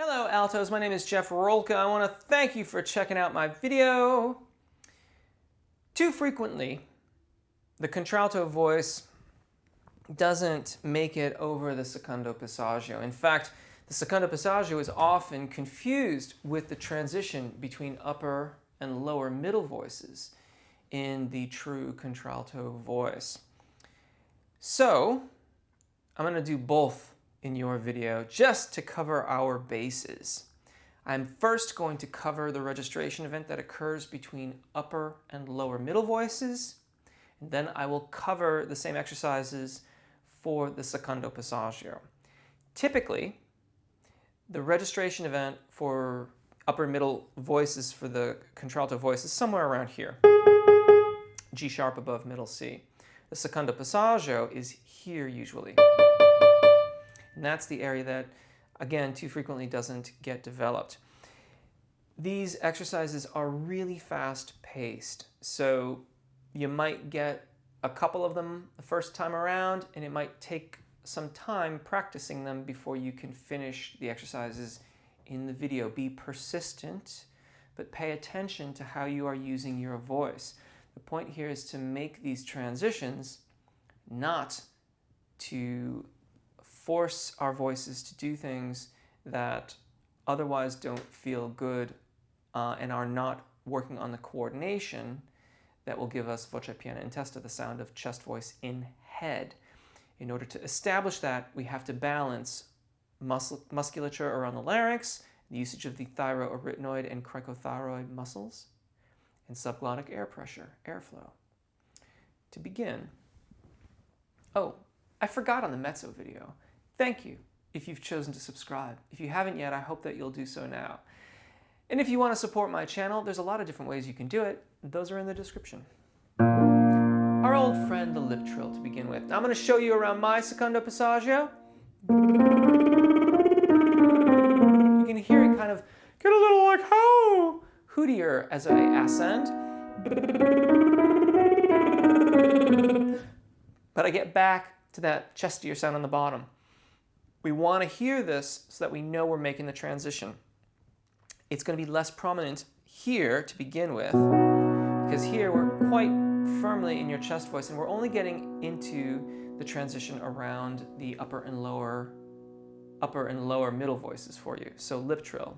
Hello Altos, my name is Jeff Rolka. I want to thank you for checking out my video. Too frequently, the contralto voice doesn't make it over the secondo passaggio. In fact, the secondo passaggio is often confused with the transition between upper and lower middle voices in the true contralto voice. So, I'm going to do both in your video just to cover our bases. I'm first going to cover the registration event that occurs between upper and lower middle voices, and then I will cover the same exercises for the secondo passaggio. Typically, the registration event for upper middle voices for the contralto voice is somewhere around here. G sharp above middle C. The secondo passaggio is here usually. And that's the area that, again, too frequently doesn't get developed. These exercises are really fast-paced, so you might get a couple of them the first time around, and it might take some time practicing them before you can finish the exercises in the video. Be persistent, but pay attention to how you are using your voice. The point here is to make these transitions, not to force our voices to do things that otherwise don't feel good and are not working on the coordination that will give us voce piena in testa, the sound of chest voice in head. In order to establish that, we have to balance musculature around the larynx, the usage of the thyroarytenoid and cricothyroid muscles, and subglottic air pressure, airflow. To begin, oh, I forgot on the mezzo video. Thank you if you've chosen to subscribe. If you haven't yet, I hope that you'll do so now. And if you want to support my channel, there's a lot of different ways you can do it. Those are in the description. Our old friend, the lip trill, to begin with. I'm going to show you around my secondo passaggio. You can hear it kind of get a little like ho, hootier as I ascend. But I get back to that chestier sound on the bottom. We want to hear this so that we know we're making the transition. It's going to be less prominent here to begin with, because here we're quite firmly in your chest voice, and we're only getting into the transition around the upper and lower middle voices for you. So lip trill.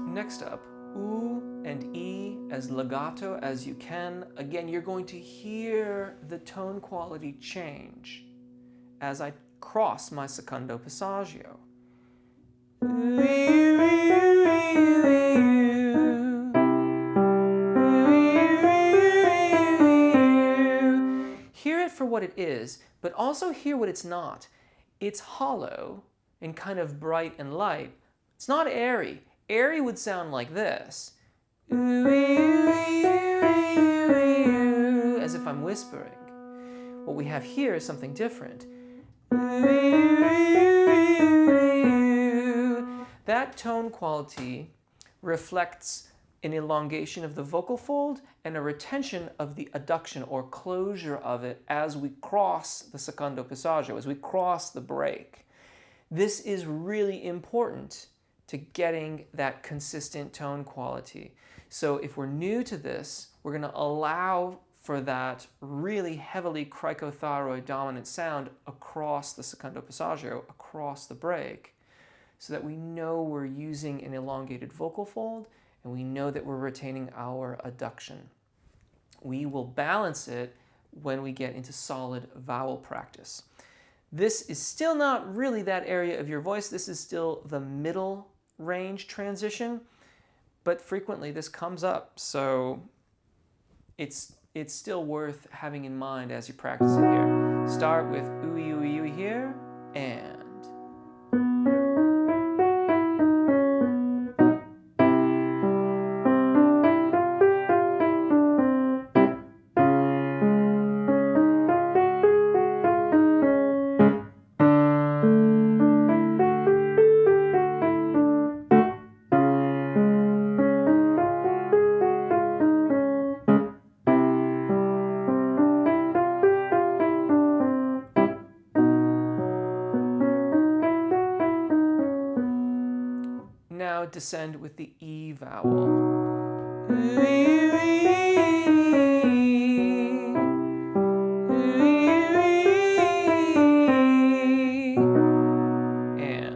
Next up, oo and e as legato as you can. Again, you're going to hear the tone quality change as I cross my secondo passaggio. Hear it for what it is, but also hear what it's not. It's hollow and kind of bright and light. It's not airy. Airy would sound like this, as if I'm whispering. What we have here is something different. That tone quality reflects an elongation of the vocal fold and a retention of the adduction or closure of it as we cross the secondo passaggio, as we cross the break. This is really important to getting that consistent tone quality. So if we're new to this, we're going to allow for that really heavily cricothyroid dominant sound across the secondo passaggio, across the break, so that we know we're using an elongated vocal fold and we know that we're retaining our adduction. We will balance it when we get into solid vowel practice. This is still not really that area of your voice. This is still the middle range transition, but frequently this comes up, so it's still worth having in mind as you practice it here. Start with ooey, ooey, ooey here, and. Now descend with the E vowel. And.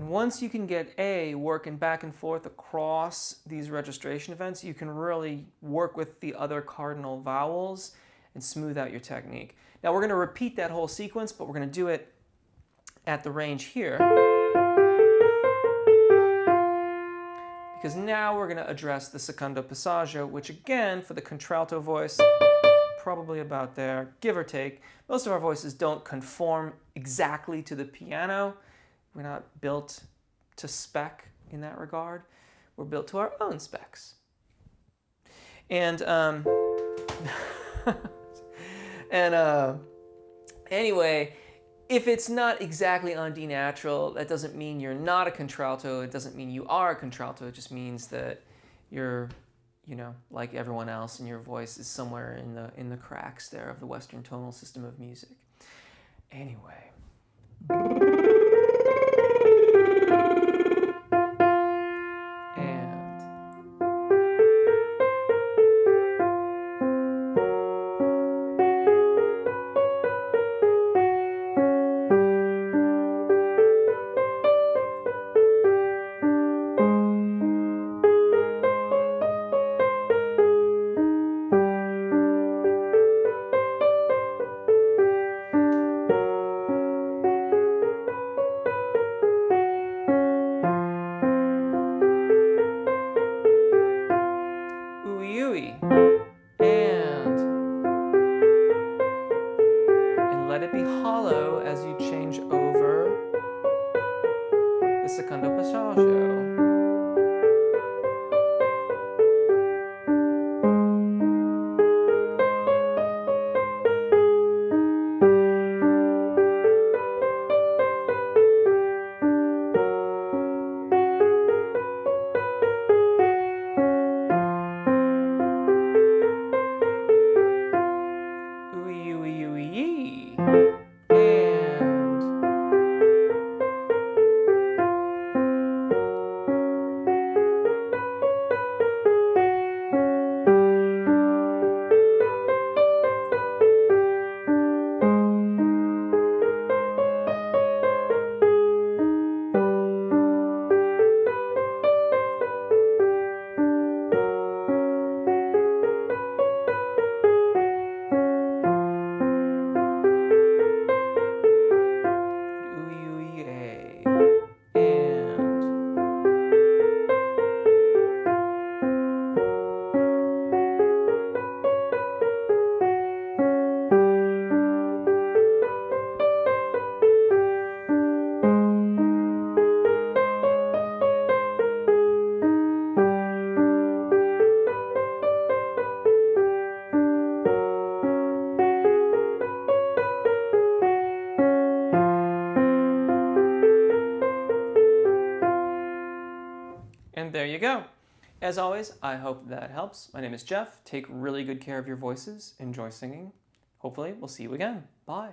Once you can get A working back and forth across these registration events, you can really work with the other cardinal vowels and smooth out your technique. Now we're going to repeat that whole sequence, but we're going to do it at the range here. Because now we're going to address the secondo passaggio, which again, for the contralto voice, probably about there, give or take. Most of our voices don't conform exactly to the piano. We're not built to spec in that regard. We're built to our own specs. And anyway, if it's not exactly on D natural, that doesn't mean you're not a contralto. It doesn't mean you are a contralto. It just means that you're, you know, like everyone else, and your voice is somewhere in the cracks there of the Western tonal system of music. Anyway. And let it be hollow as you change over the secondo passaggio. And there you go. As always, I hope that helps. My name is Jeff. Take really good care of your voices. Enjoy singing. Hopefully, we'll see you again. Bye.